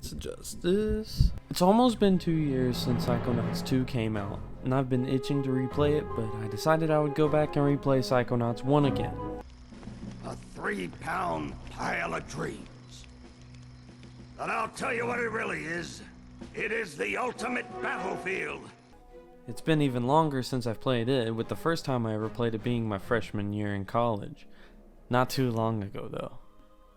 Let's adjust this. It's almost been 2 years since Psychonauts 2 came out, and I've been itching to replay it, but I decided I would go back and replay Psychonauts 1 again. A 3-pound pile of dreams. And I'll tell you what it really is. It is the ultimate battlefield. It's been even longer since I've played it, with the first time I ever played it being my freshman year in college. Not too long ago though.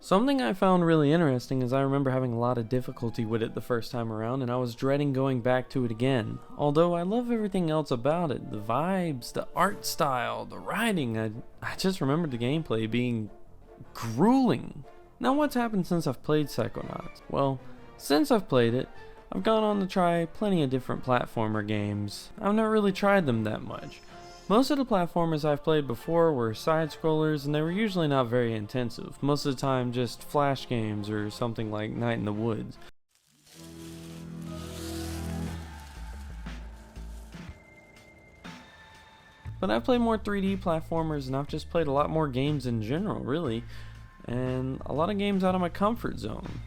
Something I found really interesting is I remember having a lot of difficulty with it the first time around, and I was dreading going back to it again. Although I love everything else about it, the vibes, the art style, the writing, I just remembered the gameplay being grueling. Now what's happened since I've played Psychonauts? Well, since I've played it, I've gone on to try plenty of different platformer games. I've not really tried them that much. Most of the platformers I've played before were side-scrollers, and they were usually not very intensive. Most of the time just flash games or something like Night in the Woods. But I've played more 3D platformers, and I've just played a lot more games in general, really. And a lot of games out of my comfort zone.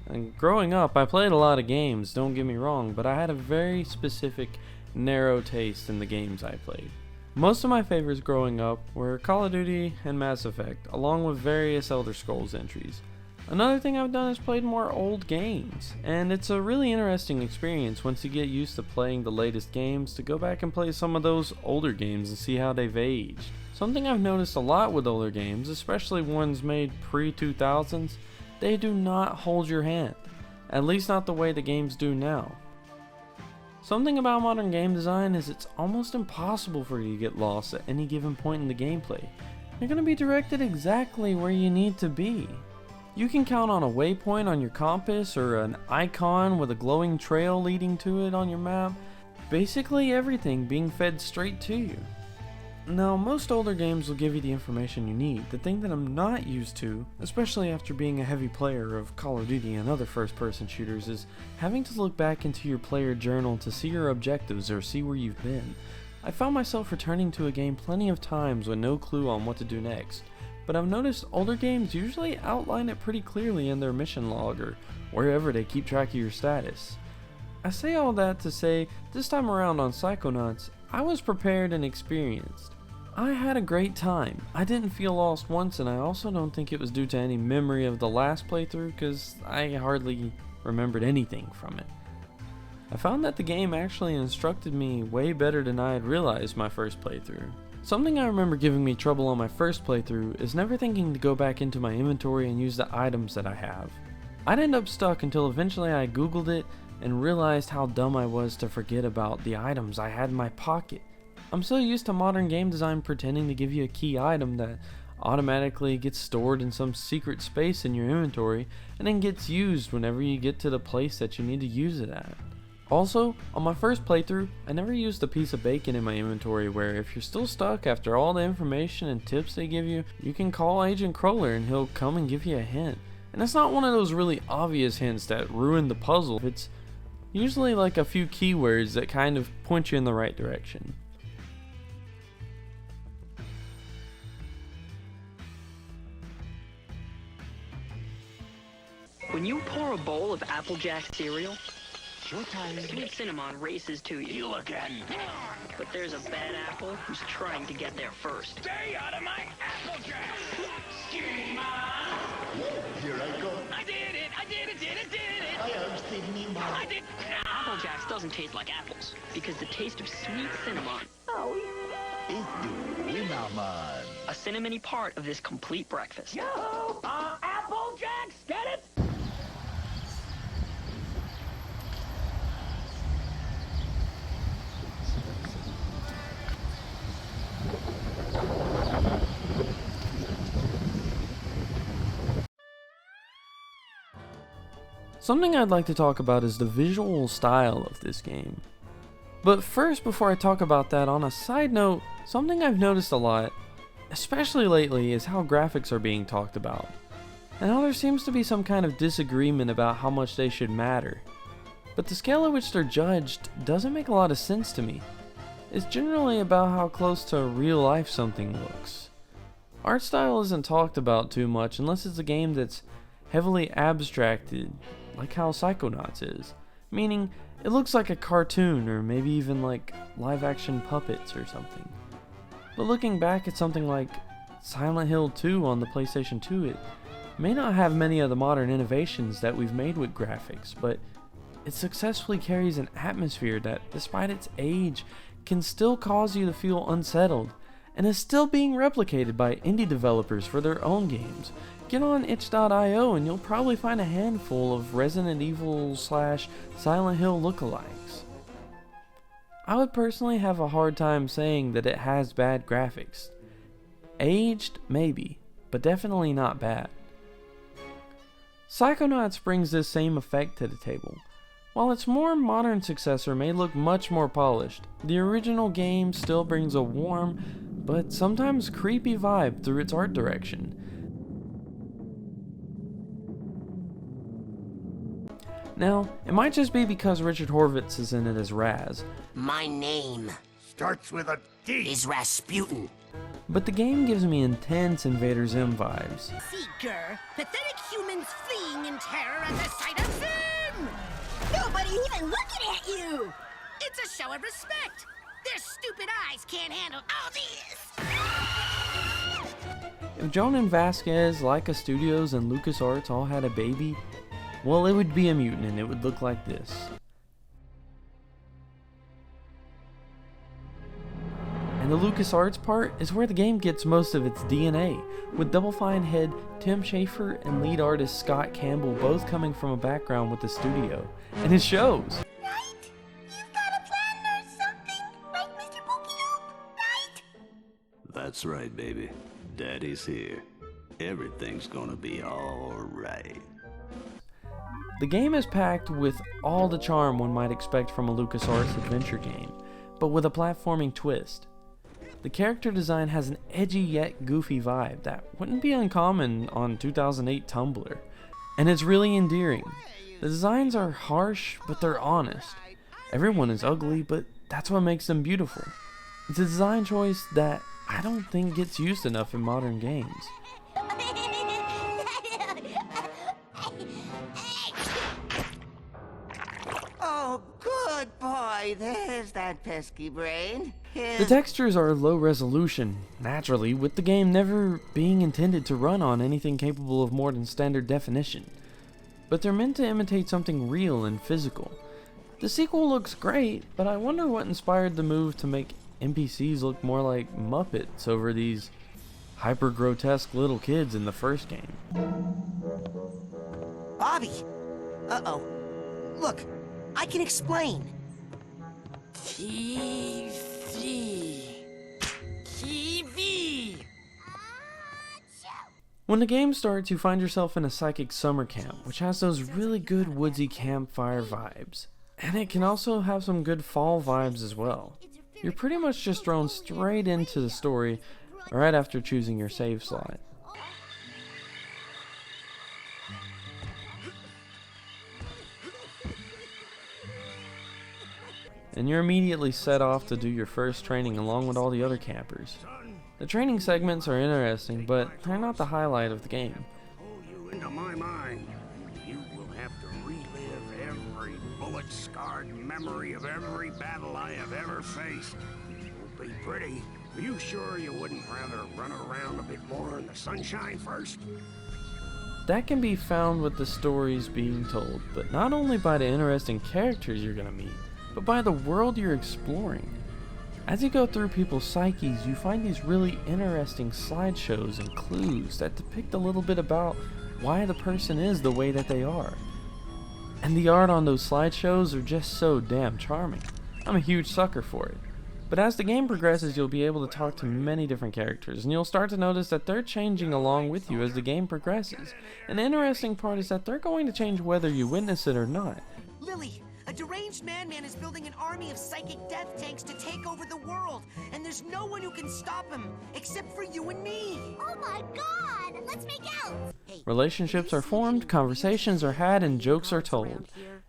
And growing up, I played a lot of games, don't get me wrong, but I had a very specific, narrow taste in the games I played. Most of my favorites growing up were Call of Duty and Mass Effect, along with various Elder Scrolls entries. Another thing I've done is played more old games, and it's a really interesting experience once you get used to playing the latest games to go back and play some of those older games and see how they've aged. Something I've noticed a lot with older games, especially ones made pre-2000s, they do not hold your hand, at least not the way the games do now. Something about modern game design is it's almost impossible for you to get lost at any given point in the gameplay. You're going to be directed exactly where you need to be. You can count on a waypoint on your compass or an icon with a glowing trail leading to it on your map. Basically everything being fed straight to you. Now, most older games will give you the information you need. The thing that I'm not used to, especially after being a heavy player of Call of Duty and other first-person shooters, is having to look back into your player journal to see your objectives or see where you've been. I found myself returning to a game plenty of times with no clue on what to do next, but I've noticed older games usually outline it pretty clearly in their mission log or wherever they keep track of your status. I say all that to say, this time around on Psychonauts, I was prepared and experienced. I had a great time. I didn't feel lost once, and I also don't think it was due to any memory of the last playthrough because I hardly remembered anything from it. I found that the game actually instructed me way better than I had realized my first playthrough. Something I remember giving me trouble on my first playthrough is never thinking to go back into my inventory and use the items that I have. I'd end up stuck until eventually I googled it and realized how dumb I was to forget about the items I had in my pocket. I'm so used to modern game design pretending to give you a key item that automatically gets stored in some secret space in your inventory and then gets used whenever you get to the place that you need to use it at. Also, on my first playthrough, I never used a piece of bacon in my inventory where if you're still stuck after all the information and tips they give you, you can call Agent Crawler and he'll come and give you a hint. And it's not one of those really obvious hints that ruin the puzzle, it's usually like a few keywords that kind of point you in the right direction. When you pour a bowl of Applejack cereal, sweet cinnamon races to you. You again. But there's a bad apple who's trying to get there first. Stay out of my Applejack! Schema! Here I go. I did it! I did it! I am Sydney I did Applejacks doesn't taste like apples because the taste of sweet cinnamon, It's the cinnamon. a cinnamony part of this complete breakfast. Yo! Applejacks! Get it? Something I'd like to talk about is the visual style of this game. But first, before I talk about that, on a side note, something I've noticed a lot, especially lately, is how graphics are being talked about, and how there seems to be some kind of disagreement about how much they should matter. But the scale at which they're judged doesn't make a lot of sense to me. It's generally about how close to real life something looks. Art style isn't talked about too much unless it's a game that's heavily abstracted, like how Psychonauts is, meaning it looks like a cartoon or maybe even like live action puppets or something. But looking back at something like Silent Hill 2 on the PlayStation 2, it may not have many of the modern innovations that we've made with graphics, but it successfully carries an atmosphere that, despite its age, can still cause you to feel unsettled, and is still being replicated by indie developers for their own games. Get on itch.io and you'll probably find a handful of Resident Evil / Silent Hill lookalikes. I would personally have a hard time saying that it has bad graphics. Aged, maybe, but definitely not bad. Psychonauts brings this same effect to the table. While its more modern successor may look much more polished, the original game still brings a warm, but sometimes creepy vibe through its art direction. Now, it might just be because Richard Horvitz is in it as Raz, My name Starts with a D. is Rasputin. but the game gives me intense Invader Zim vibes. Seeker, pathetic humans fleeing in terror at the sight of sin! Nobody even looking at you! It's a show of respect! Their stupid eyes can't handle all this! If Jonan Vasquez, Laika Studios, and LucasArts all had a baby, well, it would be a mutant and it would look like this. And the LucasArts part is where the game gets most of its DNA, with Double Fine head Tim Schafer and lead artist Scott Campbell both coming from a background with the studio. And it shows! Right? You've got a plan or something, right, Mr. Pokey right? That's right, baby. Daddy's here. Everything's gonna be alright. The game is packed with all the charm one might expect from a LucasArts adventure game, but with a platforming twist. The character design has an edgy yet goofy vibe that wouldn't be uncommon on 2008 Tumblr, and it's really endearing. The designs are harsh, but they're honest. Everyone is ugly, but that's what makes them beautiful. It's a design choice that I don't think gets used enough in modern games. Oh, good boy. There's that pesky brain. The textures are low resolution, naturally, with the game never being intended to run on anything capable of more than standard definition. But they're meant to imitate something real and physical. The sequel looks great, but I wonder what inspired the move to make NPCs look more like Muppets over these hyper-grotesque little kids in the first game. Bobby! Uh-oh. Look, I can explain. TV. When the game starts, you find yourself in a psychic summer camp, which has those really good woodsy campfire vibes. And it can also have some good fall vibes as well. You're pretty much just thrown straight into the story right after choosing your save slot. And you're immediately set off to do your first training along with all the other campers. The training segments are interesting, but they're not the highlight of the game. Pull you into my mind. You will have to relive every bullet-scarred memory of every battle I have ever faced. It will be pretty. Are you sure you wouldn't rather run around a bit more in the sunshine first? That can be found with the stories being told, but not only by the interesting characters you're gonna meet, but by the world you're exploring. As you go through people's psyches, you find these really interesting slideshows and clues that depict a little bit about why the person is the way that they are. And the art on those slideshows are just so damn charming. I'm a huge sucker for it. But as the game progresses, you'll be able to talk to many different characters, and you'll start to notice that they're changing along with you as the game progresses. And the interesting part is that they're going to change whether you witness it or not. Lily, a deranged madman is building an army of psychic death tanks to take over the world, and there's no one who can stop him except for you and me. Oh my god! Let's make out! Relationships are formed, conversations are had, and jokes are told.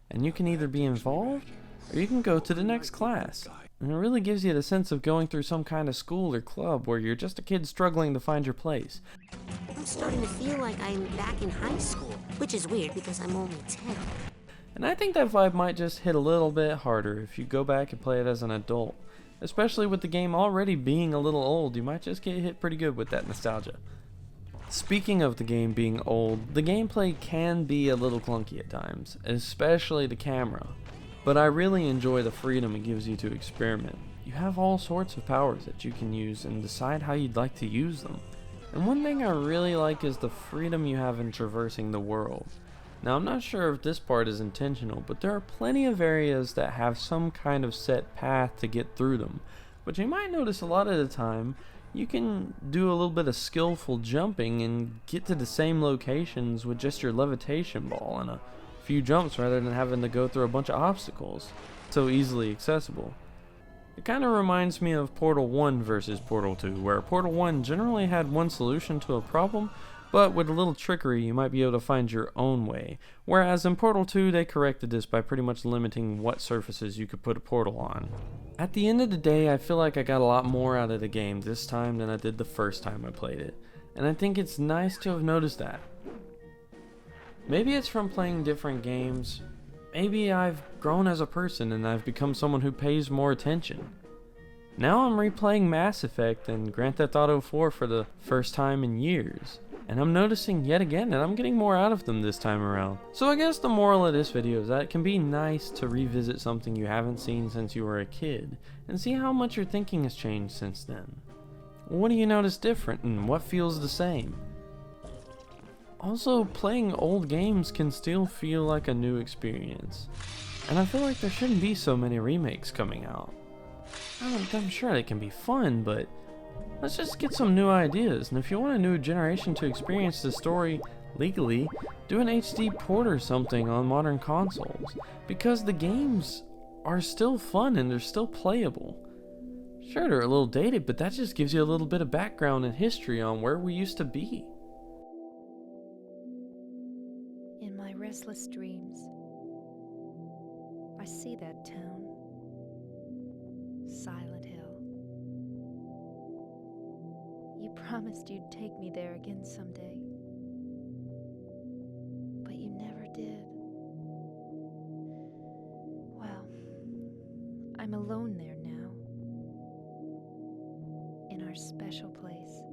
And you can either be involved, or you can go to the next class. And it really gives you the sense of going through some kind of school or club where you're just a kid struggling to find your place. I'm starting to feel like I'm back in high school, which is weird because I'm only 10. And I think that vibe might just hit a little bit harder if you go back and play it as an adult. Especially with the game already being a little old, you might just get hit pretty good with that nostalgia. Speaking of the game being old, the gameplay can be a little clunky at times, especially the camera. But I really enjoy the freedom it gives you to experiment. You have all sorts of powers that you can use and decide how you'd like to use them. And one thing I really like is the freedom you have in traversing the world. Now I'm not sure if this part is intentional, but there are plenty of areas that have some kind of set path to get through them. But you might notice a lot of the time, you can do a little bit of skillful jumping and get to the same locations with just your levitation ball and a few jumps rather than having to go through a bunch of obstacles. So easily accessible. It kind of reminds me of Portal 1 versus Portal 2, where Portal 1 generally had one solution to a problem, but with a little trickery you might be able to find your own way, whereas in Portal 2 they corrected this by pretty much limiting what surfaces you could put a portal on. At the end of the day, I feel like I got a lot more out of the game this time than I did the first time I played it, and I think it's nice to have noticed that. Maybe it's from playing different games, maybe I've grown as a person and I've become someone who pays more attention. Now I'm replaying Mass Effect and Grand Theft Auto 4 for the first time in years. And I'm noticing yet again that I'm getting more out of them this time around. So I guess the moral of this video is that it can be nice to revisit something you haven't seen since you were a kid, and see how much your thinking has changed since then. What do you notice different, and what feels the same? Also, playing old games can still feel like a new experience. And I feel like there shouldn't be so many remakes coming out. I'm sure they can be fun, but let's just get some new ideas, and if you want a new generation to experience the story legally, do an HD port or something on modern consoles, because the games are still fun and they're still playable. Sure, they're a little dated, but that just gives you a little bit of background and history on where we used to be. In my restless dreams, I see that town, Silent Hill. You promised you'd take me there again someday, but you never did. Well, I'm alone there now, in our special place.